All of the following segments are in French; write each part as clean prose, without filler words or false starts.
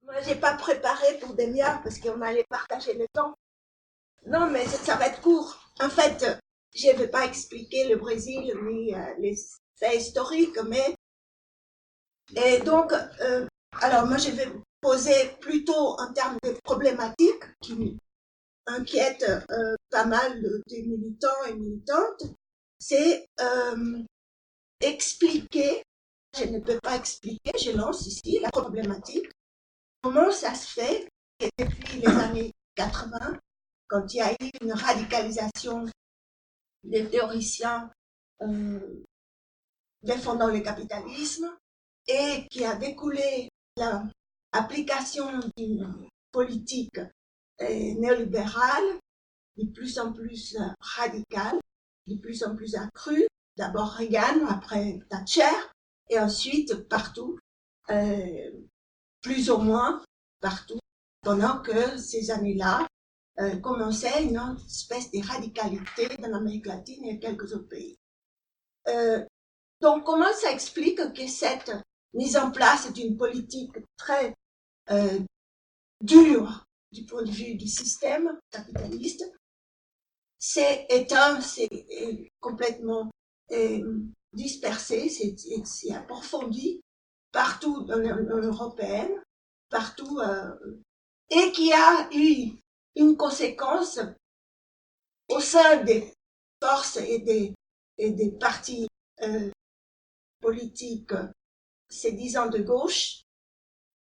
Moi, j'ai pas préparé pour demi-heure parce qu'on allait partager le temps. Non, mais ça va être court. En fait, je ne vais pas expliquer le Brésil ni les faits historiques, mais et donc, alors moi, je vais poser plutôt en termes de problématiques qui inquiètent pas mal des militants et militantes. C'est expliquer. Je ne peux pas expliquer. Je lance ici la problématique. Comment ça se fait que depuis les années 80, quand il y a eu une radicalisation des théoriciens défendant le capitalisme et qui a découlé l'application d'une politique néolibérale de plus en plus radicale, de plus en plus accrue, d'abord Reagan, après Thatcher, et ensuite partout, plus ou moins partout, pendant que ces années-là commençait une espèce de radicalité dans l'Amérique latine et quelques autres pays. Donc, comment ça explique que cette mise en place d'une politique très dure du point de vue du système capitaliste, c'est complètement dispersé, c'est approfondi partout dans l'Union européenne, partout, et qui a eu une conséquence au sein des forces et des partis politiques, ces 10 ans de gauche.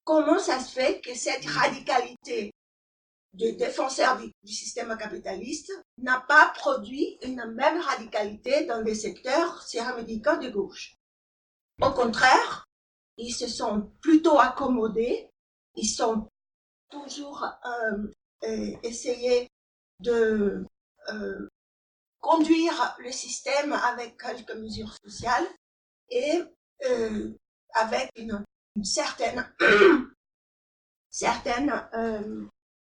Comment ça se fait que cette radicalité de défenseurs du système capitaliste n'a pas produit une même radicalité dans des secteurs séramédicaux de gauche? Au contraire, ils se sont plutôt accommodés, ils sont toujours essayé de conduire le système avec quelques mesures sociales et avec une certaine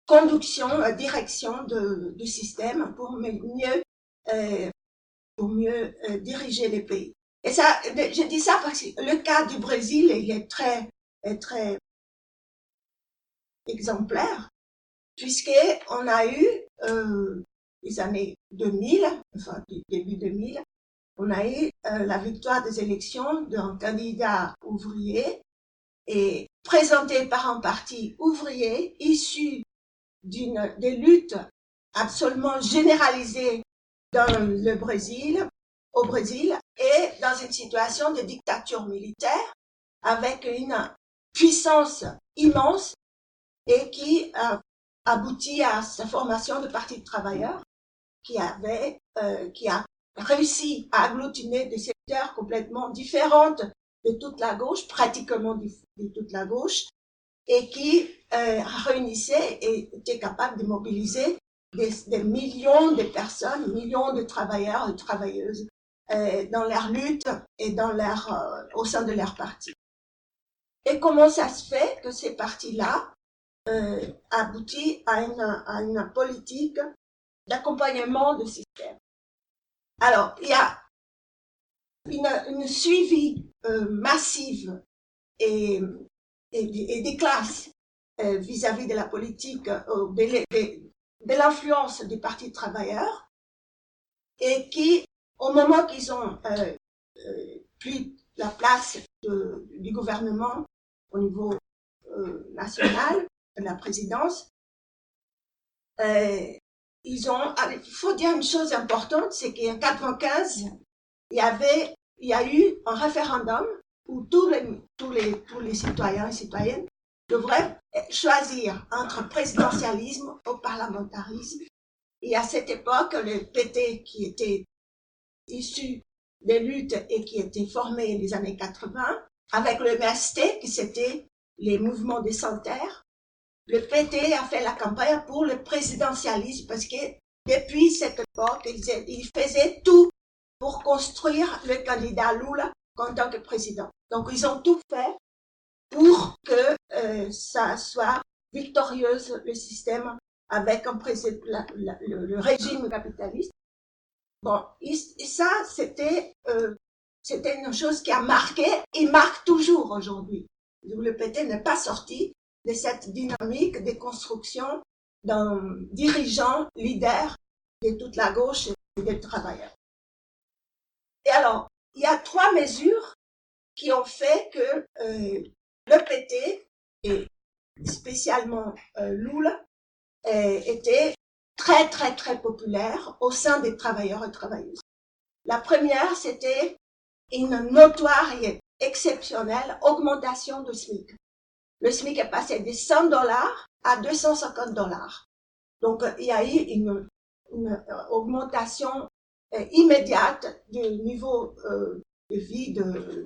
conduction, direction du système pour mieux diriger les pays. Et ça, je dis ça parce que le cas du Brésil, il est très exemplaire, puisqu'on a eu les années 2000, enfin début 2000, on a eu la victoire des élections d'un candidat ouvrier et présenté par un parti ouvrier issu des luttes absolument généralisées au Brésil et dans une situation de dictature militaire avec une puissance immense et qui a abouti à sa formation de parti de travailleurs qui a réussi à agglutiner des secteurs complètement différents de toute la gauche, pratiquement de toute la gauche, et qui réunissait et était capable de mobiliser des millions de personnes, millions de travailleurs et de travailleuses dans leur lutte et au sein de leur parti. Et comment ça se fait que ces partis-là aboutit à une politique d'accompagnement du système? Alors, il y a une suivi massive et des classes vis-à-vis de la politique, de l'influence des partis de travailleurs, et qui, au moment qu'ils ont pris la place du gouvernement au niveau national, de la présidence, il faut dire une chose importante, c'est qu'en 1995, il y a eu un référendum où tous les citoyens et citoyennes devraient choisir entre présidentialisme ou parlementarisme. Et à cette époque, le PT, qui était issu des luttes et qui était formé les années 80, avec le MST, qui c'était les mouvements décentaires, le PT a fait la campagne pour le présidentialisme parce que depuis cette époque, il faisait tout pour construire le candidat Lula en tant que président. Donc, ils ont tout fait pour que ça soit victorieuse, le système, avec le régime capitaliste. Bon, et ça, c'était une chose qui a marqué et marque toujours aujourd'hui. Le PT n'est pas sorti de cette dynamique de construction d'un dirigeant, leader de toute la gauche et des travailleurs. Et alors, il y a 3 mesures qui ont fait que le PT, et spécialement Lula, était très populaire au sein des travailleurs et travailleuses. La première, c'était une notoire et exceptionnelle augmentation du SMIC. Le SMIC est passé de $100 à $250. Donc, il y a eu une augmentation immédiate du niveau de vie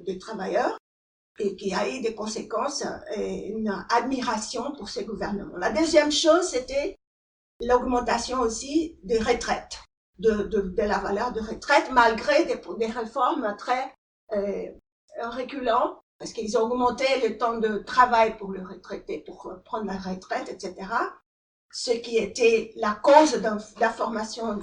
des travailleurs et qui a eu des conséquences et une admiration pour ces gouvernements. La deuxième chose, c'était l'augmentation aussi des retraites, de la valeur de retraite, malgré des réformes très reculantes, parce qu'ils ont augmenté le temps de travail pour le retraité, pour prendre la retraite, etc. Ce qui était la cause de la formation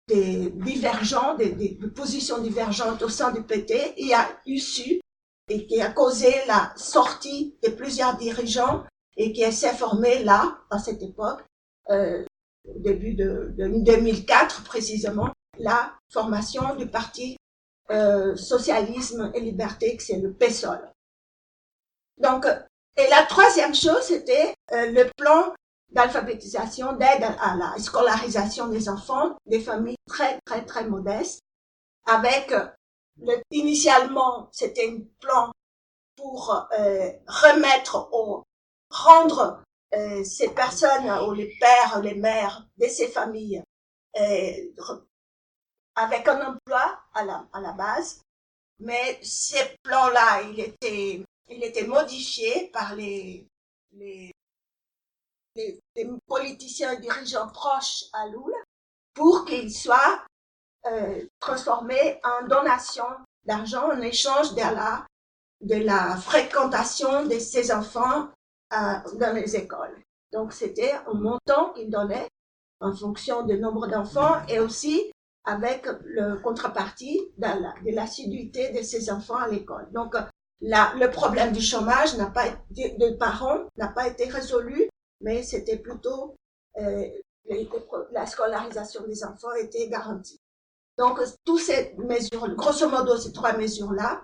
des divergents, des positions divergentes au sein du PT, et a issu et qui a causé la sortie de plusieurs dirigeants et qui s'est formé là, à cette époque, au début de 2004 précisément, la formation du parti Socialisme et Liberté, que c'est le PSOL. Donc, et la troisième chose, c'était le plan d'alphabétisation, d'aide à la scolarisation des enfants, des familles très modestes, avec initialement, c'était un plan pour rendre ces personnes, ou les pères, les mères de ces familles, avec un emploi à la base. Mais ces plans-là, il était modifié par les politiciens et dirigeants proches à Lula pour qu'il soit transformé en donation d'argent en échange de la fréquentation de ces enfants dans les écoles. Donc, c'était un montant qu'il donnait en fonction du nombre d'enfants et aussi avec le contrepartie de l'assiduité de ces enfants à l'école. Donc, le problème du chômage des parents n'a pas été résolu, mais c'était plutôt la scolarisation des enfants était garantie. Donc, toutes ces mesures, grosso modo, ces 3 mesures-là,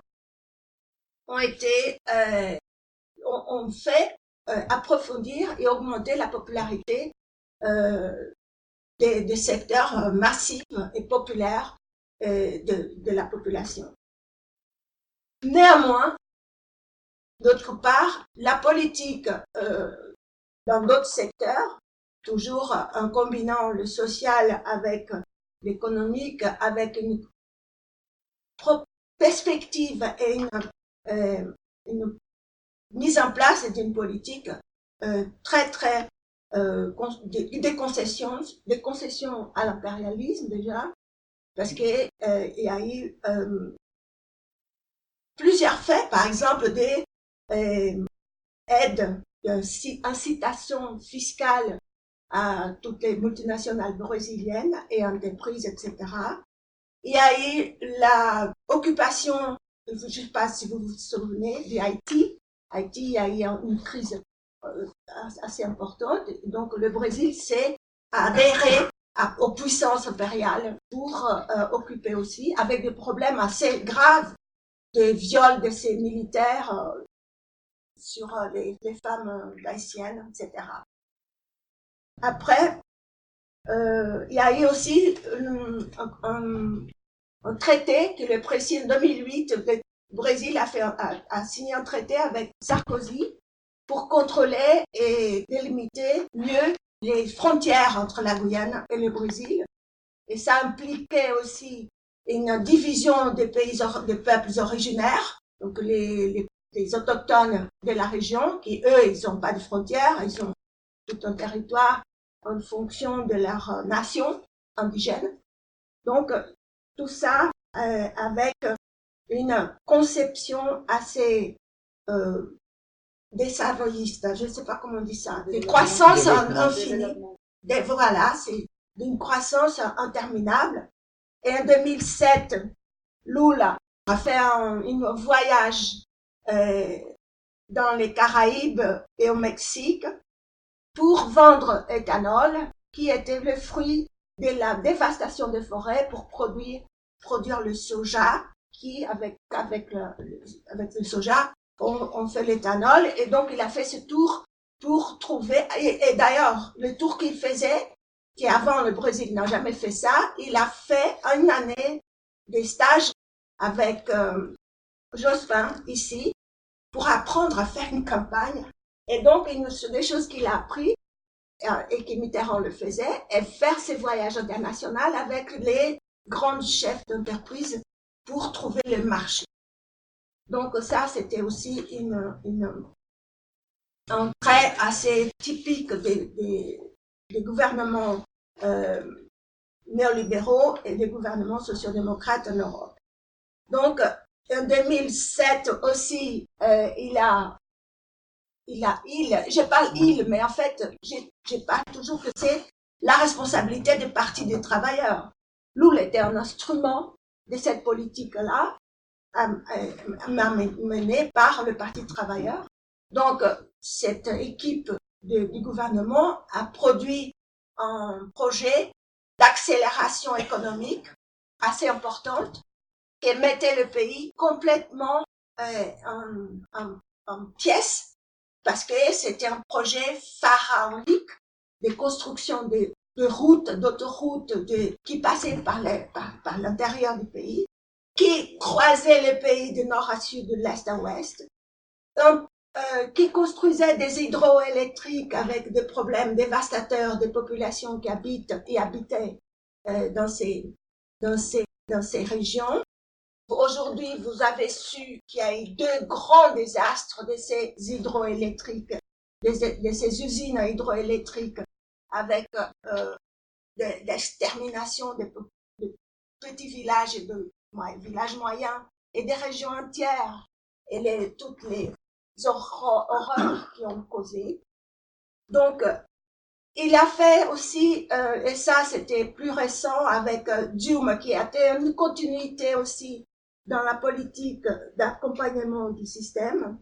ont fait approfondir et augmenter la popularité des secteurs massifs et populaires de la population. Néanmoins, d'autre part, la politique dans d'autres secteurs, toujours en combinant le social avec l'économique, avec une perspective et une mise en place d'une politique des concessions à l'impérialisme déjà, parce que il y a eu plusieurs faits, par exemple des aides, incitations fiscales à toutes les multinationales brésiliennes et entreprises, etc. Il y a eu l'occupation, je ne sais pas si vous vous souvenez, d'Haïti. Haïti, il y a eu une crise assez importante. Donc, le Brésil s'est adhéré aux puissances impériales pour occuper aussi, avec des problèmes assez graves de viol de ces militaires sur les femmes haïtiennes, etc. Après, il y a eu aussi un traité que le président en 2008, le Brésil a signé un traité avec Sarkozy pour contrôler et délimiter mieux les frontières entre la Guyane et le Brésil. Et ça impliquait aussi une division des peuples originaires, donc les autochtones de la région, qui eux, ils n'ont pas de frontières, ils ont tout un territoire en fonction de leur nation indigène. Donc, tout ça avec une conception assez desarrolliste, je ne sais pas comment on dit ça, de croissance infinie. Voilà, c'est d'une croissance interminable. Et en 2007, Lula a fait un voyage dans les Caraïbes et au Mexique pour vendre éthanol, qui était le fruit de la dévastation des forêts pour produire le soja, qui avec le soja, on fait l'éthanol. Et donc il a fait ce tour pour trouver, et d'ailleurs le tour qu'il faisait, qui avant le Brésil n'a jamais fait ça, il a fait une année de stage avec Jospin ici pour apprendre à faire une campagne. Et donc des choses qu'il a appris et que Mitterrand le faisait, et faire ses voyages internationaux avec les grands chefs d'entreprise pour trouver le marché. Donc ça, c'était aussi un trait assez typique des gouvernements néolibéraux et des gouvernements sociodémocrates en Europe. Donc, en 2007 aussi, je parle mais en fait, je parle toujours que c'est la responsabilité des partis des travailleurs. Lula était un instrument de cette politique-là, menée par le Parti travailleur. Donc, cette équipe du gouvernement a produit un projet d'accélération économique assez importante qui mettait le pays complètement en pièces, parce que c'était un projet pharaonique de construction de routes, d'autoroutes qui passaient par l'intérieur du pays, qui croisait le pays du nord à sud, de l'est à ouest, qui construisait des hydroélectriques avec des problèmes dévastateurs des populations qui habitaient dans ces régions. Aujourd'hui, vous avez su qu'il y a eu 2 grands désastres de ces hydroélectriques, de ces usines hydroélectriques, avec l'extermination de petits villages et de villages moyens et des régions entières, et toutes les horreurs qui ont causé. Donc, il a fait aussi, et ça c'était plus récent avec Dume, qui a été une continuité aussi dans la politique d'accompagnement du système.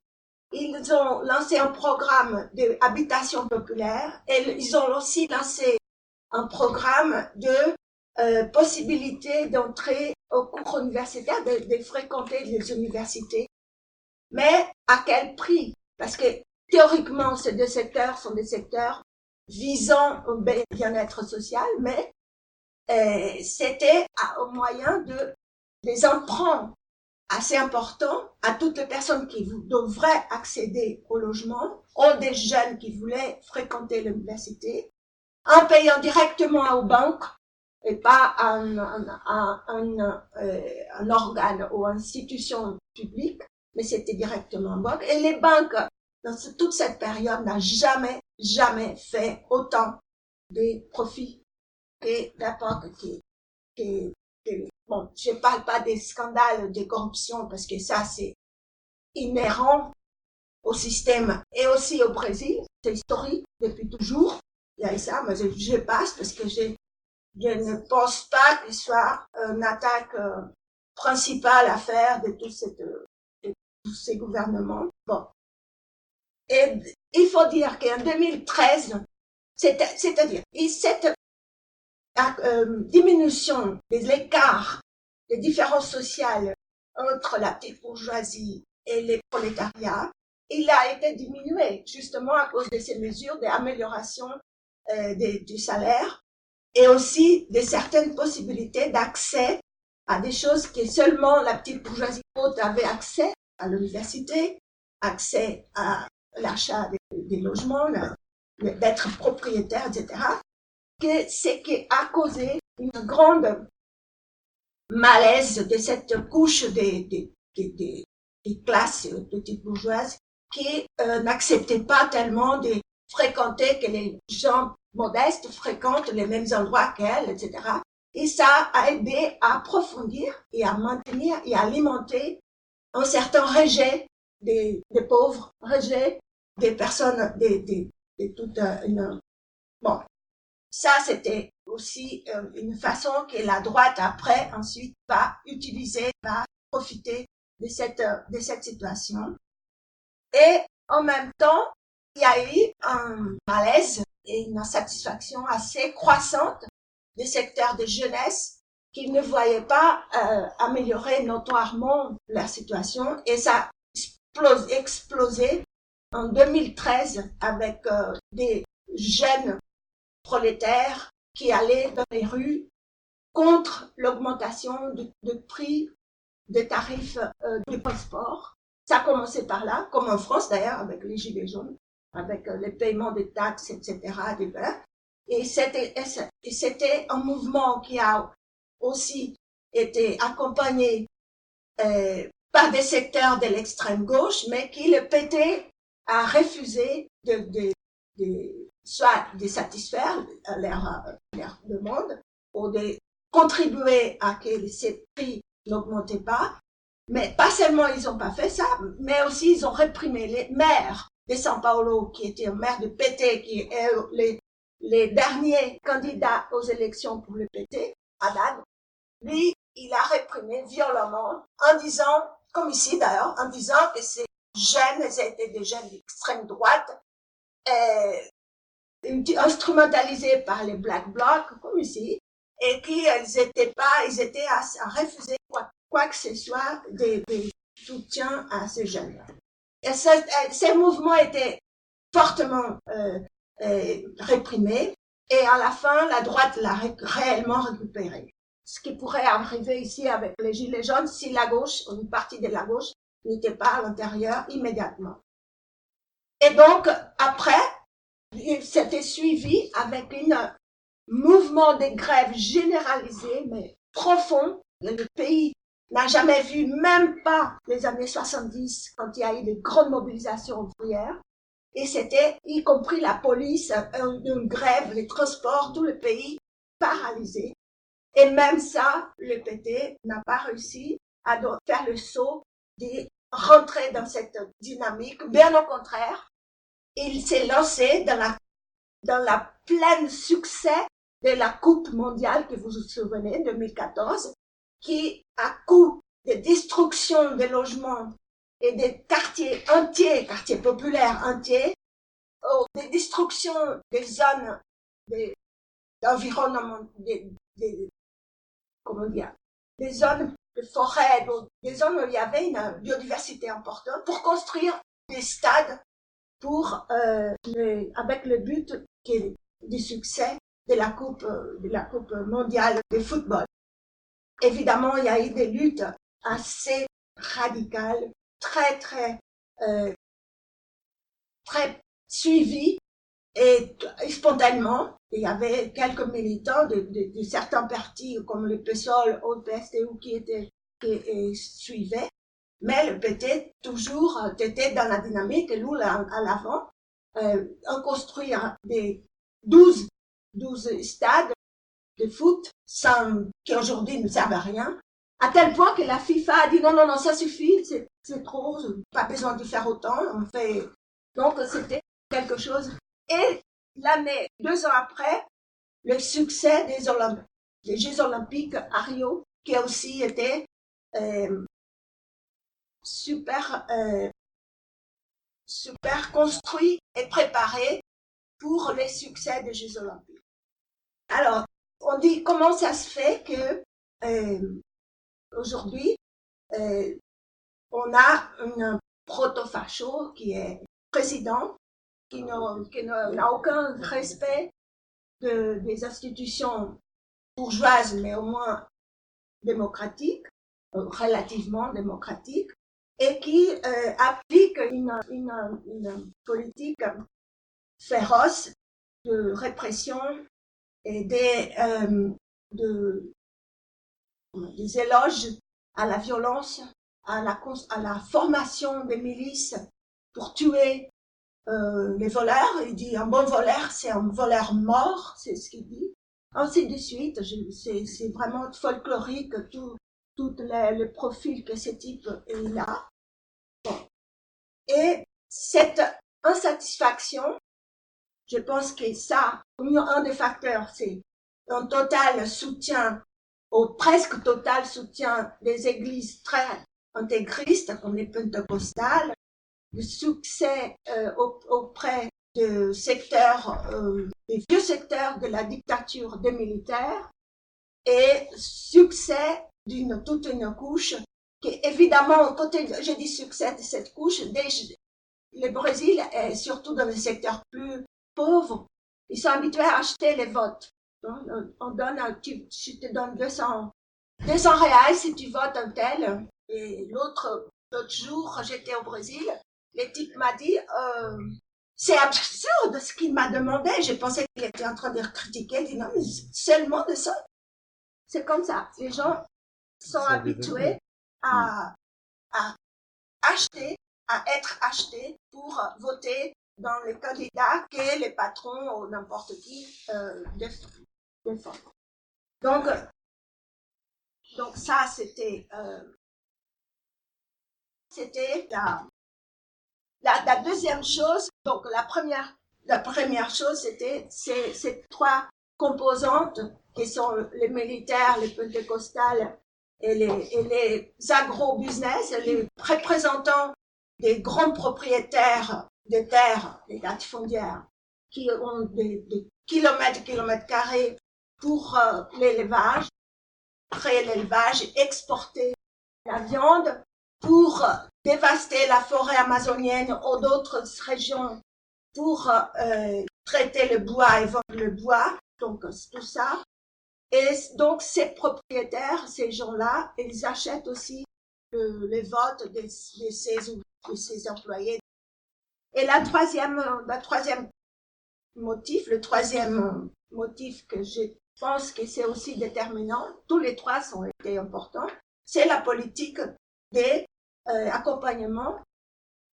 Ils ont lancé un programme d'habitation populaire et ils ont aussi lancé un programme de possibilité d'entrer au cours universitaire, de fréquenter les universités. Mais à quel prix? Parce que théoriquement, ces 2 secteurs sont des secteurs visant au bien-être social, mais c'était au moyen des emprunts assez importants à toutes les personnes qui devraient accéder au logement, ou des jeunes qui voulaient fréquenter l'université, en payant directement aux banques et pas à un organe ou institution publique, mais c'était directement en banque. Et les banques, dans toute cette période, n'ont jamais fait autant de profits que l'époque bon, je parle pas des scandales de corruption parce que ça, c'est inhérent au système et aussi au Brésil. C'est historique depuis toujours. Il y a ça, mais je passe parce que je ne pense pas qu'il soit une attaque principale à faire de tous ces gouvernements. Bon. Et il faut dire qu'en 2013, c'est-à-dire, cette diminution de l'écart des différences sociales entre la petite bourgeoisie et les prolétariats, il a été diminué justement à cause de ces mesures d'amélioration du salaire et aussi de certaines possibilités d'accès à des choses que seulement la petite bourgeoisie haute avait accès, à l'université, accès à l'achat des logements, d'être propriétaire, etc. C'est qui a causé une grande malaise de cette couche des classes petites bourgeoises qui n'acceptaient pas tellement de fréquenter, que les gens modestes fréquentent les mêmes endroits qu'elles, etc. Et ça a aidé à approfondir et à maintenir et à alimenter un certain rejet des pauvres, rejet des personnes, de toute une... Bon, ça c'était aussi une façon que la droite après ensuite va utiliser, va profiter de cette situation. Et en même temps, il y a eu un malaise et une insatisfaction assez croissante des secteurs de jeunesse qui ne voyaient pas améliorer notoirement la situation, et ça a explosé en 2013 avec des jeunes prolétaires qui allaient dans les rues contre l'augmentation du prix des tarifs du transport. Ça a commencé par là, comme en France d'ailleurs, avec les gilets jaunes, avec les paiements des taxes, etc. Et c'était un mouvement qui a aussi été accompagné par des secteurs de l'extrême gauche, mais qui le PT a refusé soit de satisfaire leur demande ou de contribuer à que ces prix n'augmentaient pas. Mais pas seulement ils n'ont pas fait ça, mais aussi ils ont réprimé les maires de São Paulo, qui étaient maires de PT, qui est les derniers candidats aux élections pour le PT, Haddad. Lui, il a réprimé violemment en disant, comme ici d'ailleurs, en disant que ces jeunes étaient des jeunes d'extrême droite, instrumentalisés par les Black Blocs, comme ici, et qu'ils étaient à refuser quoi que ce soit des soutiens à ces jeunes. Et ces mouvements étaient fortement réprimés, et à la fin, la droite l'a réellement récupéré. Ce qui pourrait arriver ici avec les gilets jaunes si la gauche, ou une partie de la gauche, n'était pas à l'intérieur immédiatement. Et donc, après, c'était suivi avec un mouvement de grève généralisé, mais profond. Le pays n'a jamais vu, même pas les années 70, quand il y a eu de grandes mobilisations ouvrières. Et c'était, y compris la police, une grève, les transports, tout le pays paralysé. Et même ça, le PT n'a pas réussi à faire le saut de rentrer dans cette dynamique. Bien au contraire, il s'est lancé dans la pleine succès de la Coupe mondiale, que vous vous souvenez, 2014, qui, à coup de destruction des logements et des quartiers entiers, quartiers populaires entiers, de destruction des zones d'environnement, comment dire, des zones de forêt, des zones où il y avait une biodiversité importante, pour construire des stades avec le but du succès de la Coupe mondiale de football. Évidemment, il y a eu des luttes assez radicales, très suivies, et spontanément. Il y avait quelques militants de certains partis comme le PSOL ou le PSTU qui suivaient, mais le PT toujours était dans la dynamique, et nous à l'avant, en construire des 12 stades de foot qui aujourd'hui ne servent à rien, à tel point que la FIFA a dit non, ça suffit, c'est trop, pas besoin de faire autant, donc c'était quelque chose. Et 2 ans après, le succès des Jeux Olympiques à Rio, qui a aussi été super construit et préparé pour les succès des Jeux Olympiques. Alors, on dit comment ça se fait que aujourd'hui, on a un proto-facho qui est président, qui n'a aucun respect des institutions bourgeoises, mais au moins démocratiques, relativement démocratiques, et qui applique une politique féroce de répression et des éloges à la violence, à la formation des milices pour tuer les voleurs. Il dit un bon voleur, c'est un voleur mort, c'est ce qu'il dit. Ainsi de suite, c'est vraiment folklorique, tout le profil que ce type est là. Bon. Et cette insatisfaction, je pense que ça, un des facteurs, c'est un total soutien, ou presque total soutien des églises très intégristes, comme les pentecostales, de succès auprès de secteurs, des vieux secteurs de la dictature des militaires, et succès d'une toute une couche qui, évidemment, côté, je dis succès de cette couche, le Brésil, et surtout dans les secteurs plus pauvres, ils sont habitués à acheter les votes. On donne, je te donne 200 reais si tu votes un tel. Et l'autre jour, j'étais au Brésil, le type m'a dit, c'est absurde ce qu'il m'a demandé. Je pensais qu'il était en train de critiquer. Il dit non, mais seulement de ça. C'est comme ça. Les gens sont habitués à acheter, à être achetés pour voter dans les candidats que les patrons ou n'importe qui défendent. Donc ça, c'était la deuxième chose. Donc la première chose, c'était ces trois composantes qui sont les militaires, les pentecostales et les agro-business, les représentants des grands propriétaires des terres, des latifondières, qui ont des kilomètres carrés pour l'élevage, créer l'élevage, exporter la viande, pour dévaster la forêt amazonienne ou d'autres régions, pour traiter le bois et vendre le bois, donc tout ça. Et donc ces propriétaires, ces gens-là, ils achètent aussi les votes de ces employés. Et le troisième motif que je pense que c'est aussi déterminant, tous les trois ont été importants, c'est la politique d'accompagnement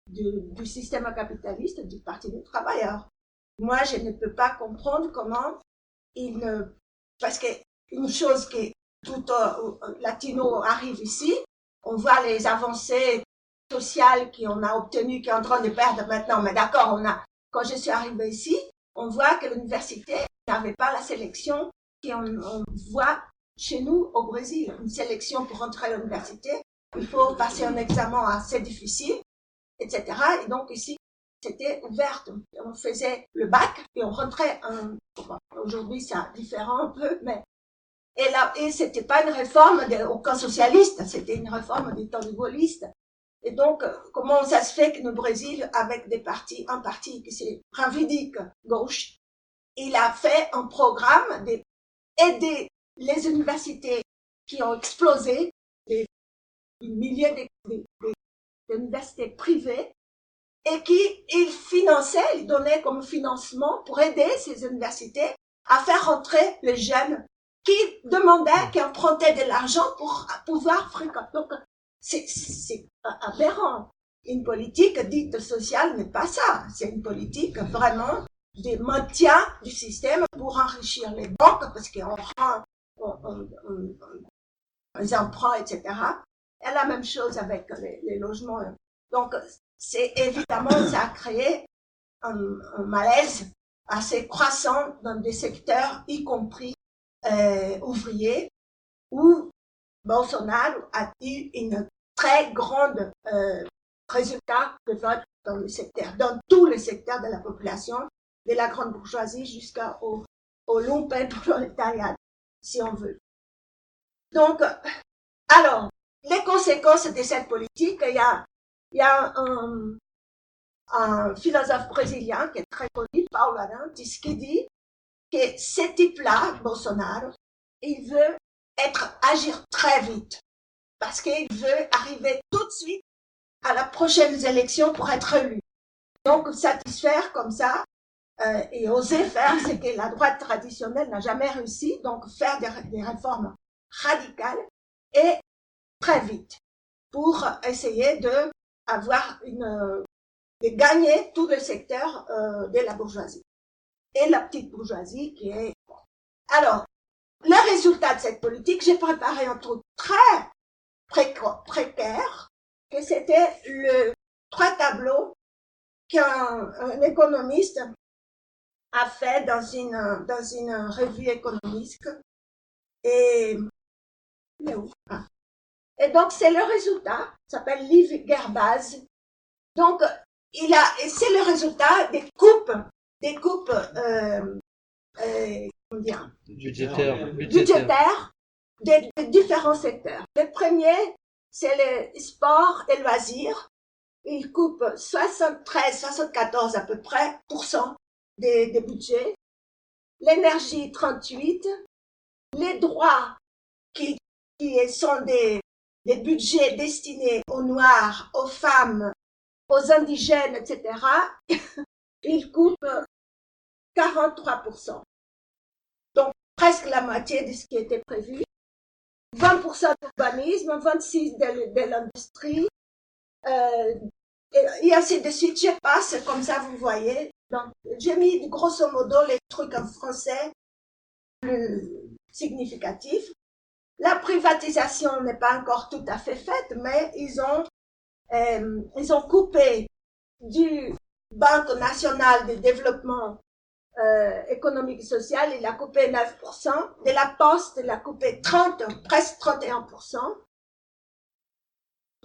du système capitaliste du Parti des travailleurs. Moi, je ne peux pas comprendre comment parce que une chose que tout latino arrive ici, on voit les avancées sociales qu'on a obtenues, qui est en train de perdre maintenant, mais d'accord, quand je suis arrivée ici, on voit que l'université n'avait pas la sélection qu'on voit chez nous au Brésil. Une sélection pour entrer à l'université, il faut passer un examen assez difficile, etc. Et donc ici, c'était ouverte. On faisait le bac et on rentrait. Aujourd'hui, c'est différent un peu, mais et c'était pas une réforme au camp socialiste, c'était une réforme des temps gaullistes. Et donc, comment ça se fait que le Brésil, avec un parti qui c'est Pravidique gauche, il a fait un programme d'aider les universités qui ont explosé, des milliers d'universités privées, et il finançait, il donnait comme financement pour aider ces universités à faire rentrer les jeunes qui demandaient, qui empruntaient de l'argent pour pouvoir fréquenter. Donc, c'est aberrant. Une politique dite sociale n'est pas ça. C'est une politique vraiment de maintien du système pour enrichir les banques, parce qu'on prend les emprunts, etc. Et la même chose avec les logements. Donc, c'est évidemment, ça a créé un malaise assez croissant dans des secteurs, y compris ouvriers, où Bolsonaro a eu une très grande résultat de vote dans tous les secteurs de la population, de la grande bourgeoisie jusqu'au lumpenprolétariat, si on veut. Donc, alors, les conséquences de cette politique, il y a un philosophe brésilien qui est très connu, Paulo Arantes, qui dit que ce type-là, Bolsonaro, il veut agir très vite parce qu'il veut arriver tout de suite à la prochaine élection pour être élu. Donc, satisfaire comme ça et oser faire ce que la droite traditionnelle n'a jamais réussi, donc faire des réformes radicales et très vite pour essayer de gagner tout le secteur de la bourgeoisie et la petite bourgeoisie qui est... Alors, le résultat de cette politique, j'ai préparé un truc très précaire, que c'était trois tableaux qu'un économiste a fait dans une revue économique. Et donc, c'est le résultat, ça s'appelle Liv Gerbaz. Donc, et c'est le résultat des coupes, comment dire, budgétaires des différents secteurs. Le premier, c'est le sport et loisirs. Il coupe 74 à peu près des budgets. L'énergie, 38. Les droits qui sont des budgets destinés aux Noirs, aux femmes, aux indigènes, etc. Il coupe 43%. Donc, presque la moitié de ce qui était prévu. 20% d'urbanisme, 26% de l'industrie, et ainsi de suite. Je passe, comme ça vous voyez. Donc, j'ai mis grosso modo les trucs en français plus significatifs. La privatisation n'est pas encore tout à fait faite, mais ils ont coupé du Banque nationale de développement économique et social, il a coupé 9%, de la Poste, il a coupé presque 31%,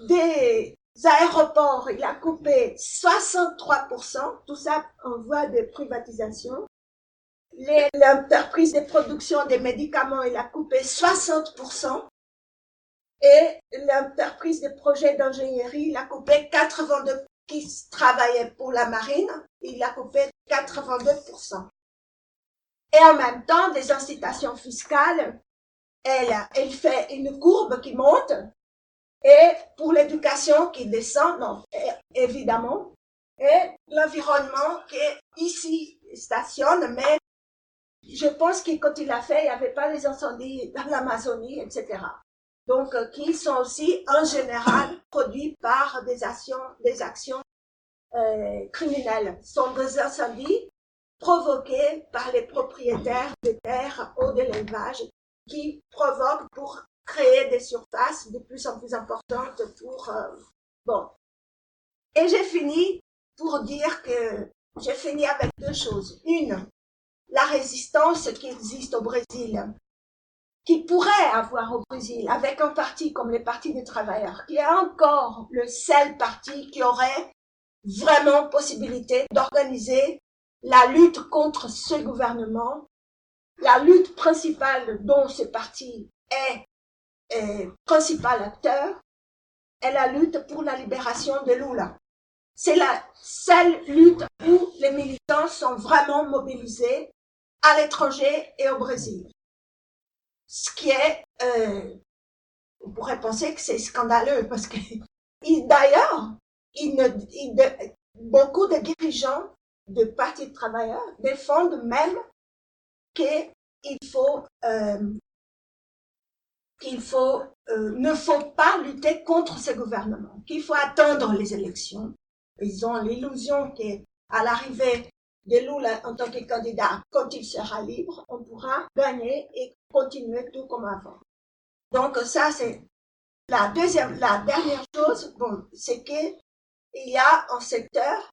des aéroports, il a coupé 63%, tout ça en voie de privatisation. L'entreprise de production des médicaments, il a coupé 60%, et l'entreprise de projets d'ingénierie, il a coupé 82%, qui travaillait pour la marine, il a coupé 82%. Et en même temps, des incitations fiscales, elle fait une courbe qui monte, et pour l'éducation qui descend, non, évidemment, et l'environnement qui ici stationne, mais je pense que quand il a fait, il n'y avait pas les incendies dans l'Amazonie, etc. Donc, qui sont aussi, en général, produits par des actions criminelles. Ce sont des incendies provoqués par les propriétaires des terres ou de l'élevage qui provoquent pour créer des surfaces de plus en plus importantes pour... bon. Et j'ai fini pour dire que j'ai fini avec deux choses. Une, la résistance qui existe au Brésil, qui pourrait avoir au Brésil, avec un parti comme le Parti des travailleurs, qui est encore le seul parti qui aurait vraiment possibilité d'organiser la lutte contre ce gouvernement. La lutte principale dont ce parti est principal acteur est la lutte pour la libération de Lula. C'est la seule lutte où les militants sont vraiment mobilisés à l'étranger et au Brésil. Ce qui est, on pourrait penser que c'est scandaleux parce que, d'ailleurs, beaucoup de dirigeants de partis de travailleurs défendent même qu'il faut ne faut pas lutter contre ce gouvernement, qu'il faut attendre les élections. Ils ont l'illusion qu'à l'arrivée de Lula en tant que candidat, quand il sera libre, on pourra gagner et continuer tout comme avant. Donc ça, c'est la dernière chose, bon, c'est qu'il y a un secteur,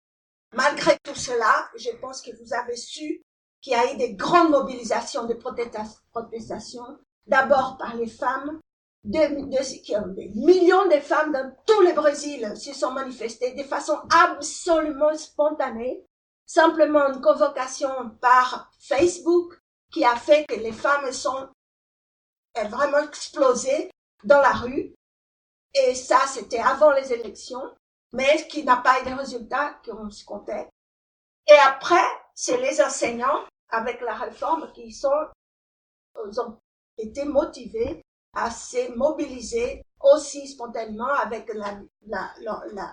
malgré tout cela, je pense que vous avez su qu'il y a eu des grandes mobilisations de protestations, d'abord par les femmes, des millions de femmes dans tout le Brésil se sont manifestées de façon absolument spontanée, simplement une convocation par Facebook qui a fait que les femmes sont vraiment explosées dans la rue. Et ça, c'était avant les élections, mais qui n'a pas eu de résultats qu'on se comptait. Et après, c'est les enseignants, avec la réforme, ils ont été motivés à se mobiliser aussi spontanément avec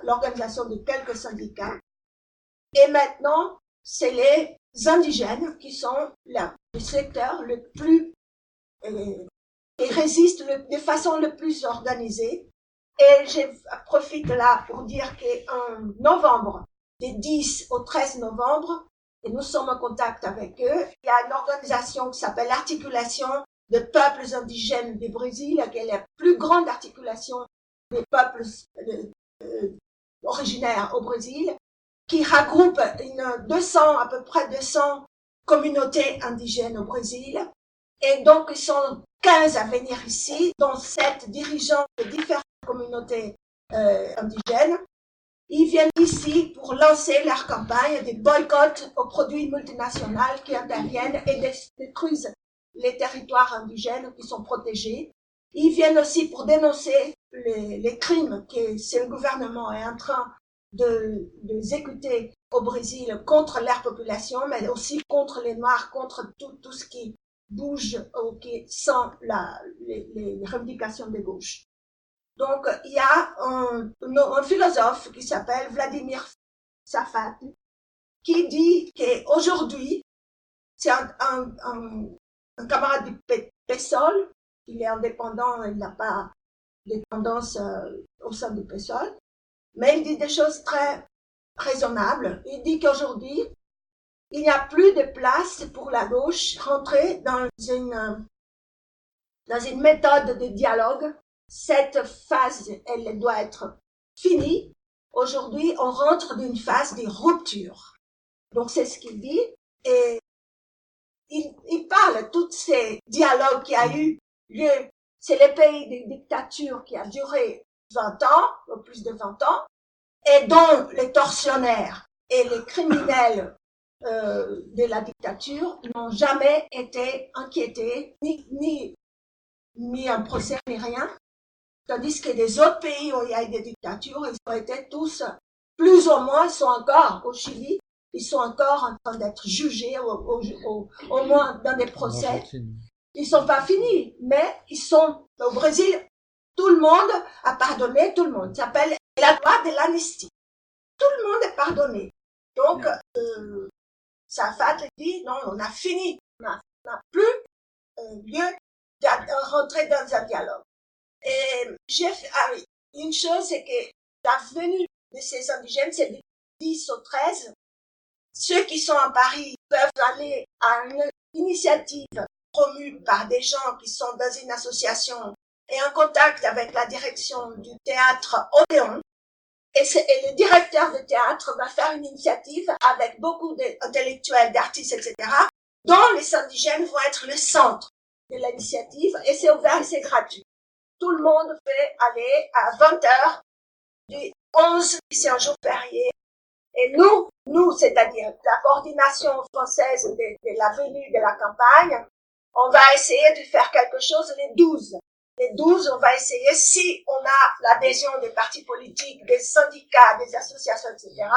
l'organisation de quelques syndicats. Et maintenant, c'est les indigènes qui sont le secteur le plus, qui résistent de façon le plus organisée. Et je profite là pour dire qu'en novembre, du 10 au 13 novembre, et nous sommes en contact avec eux, il y a une organisation qui s'appelle l'Articulation des peuples indigènes du Brésil, qui est la plus grande articulation des peuples originaires au Brésil, qui regroupe à peu près 200 communautés indigènes au Brésil. Et donc, ils sont 15 à venir ici, dont 7 dirigeants de différentes communautés indigènes. Ils viennent ici pour lancer leur campagne de boycott aux produits multinationaux qui interviennent et détruisent les territoires indigènes qui sont protégés. Ils viennent aussi pour dénoncer les crimes que ce gouvernement est en train d'exécuter au Brésil contre leur population, mais aussi contre les Noirs, contre tout ce qui bouge ou qui sent les revendications de gauche. Donc, il y a un philosophe qui s'appelle Vladimir Safat qui dit qu'aujourd'hui, c'est un camarade du PSOL, il est indépendant, il n'a pas de tendance au sein du PSOL, mais il dit des choses très raisonnables. Il dit qu'aujourd'hui, il n'y a plus de place pour la gauche rentrer dans une méthode de dialogue. Cette phase, elle doit être finie. Aujourd'hui, on rentre dans une phase de rupture. Donc, c'est ce qu'il dit. Et il parle de tous ces dialogues qui a eu lieu. C'est le pays des dictatures qui a duré 20 ans, plus de 20 ans, et dont les tortionnaires et les criminels de la dictature n'ont jamais été inquiétés, ni mis en procès, ni rien. Tandis que les autres pays où il y a eu des dictatures, ils ont été tous, plus ou moins, sont encore au Chili, ils sont encore en train d'être jugés, au moins dans des procès. Ils sont pas finis, mais ils sont, au Brésil, tout le monde a pardonné tout le monde. Ça s'appelle la loi de l'amnistie. Tout le monde est pardonné. Donc, Safat dit, non, on a fini. On n'a plus lieu de rentrer dans un dialogue. Et une chose, c'est que la venue de ces indigènes, c'est du 10 au 13. Ceux qui sont à Paris peuvent aller à une initiative promue par des gens qui sont dans une association et en contact avec la direction du théâtre Odéon. Et le directeur de théâtre va faire une initiative avec beaucoup d'intellectuels, d'artistes, etc., dont les indigènes vont être le centre de l'initiative, et c'est ouvert et c'est gratuit. Tout le monde peut aller à 20h du 11, c'est un jour férié. Et nous, c'est-à-dire la coordination française de la venue de la campagne, on va essayer de faire quelque chose les 12. Les 12, on va essayer, si on a l'adhésion des partis politiques, des syndicats, des associations, etc.,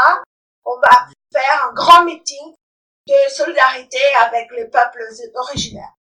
on va faire un grand meeting de solidarité avec les peuples originaires.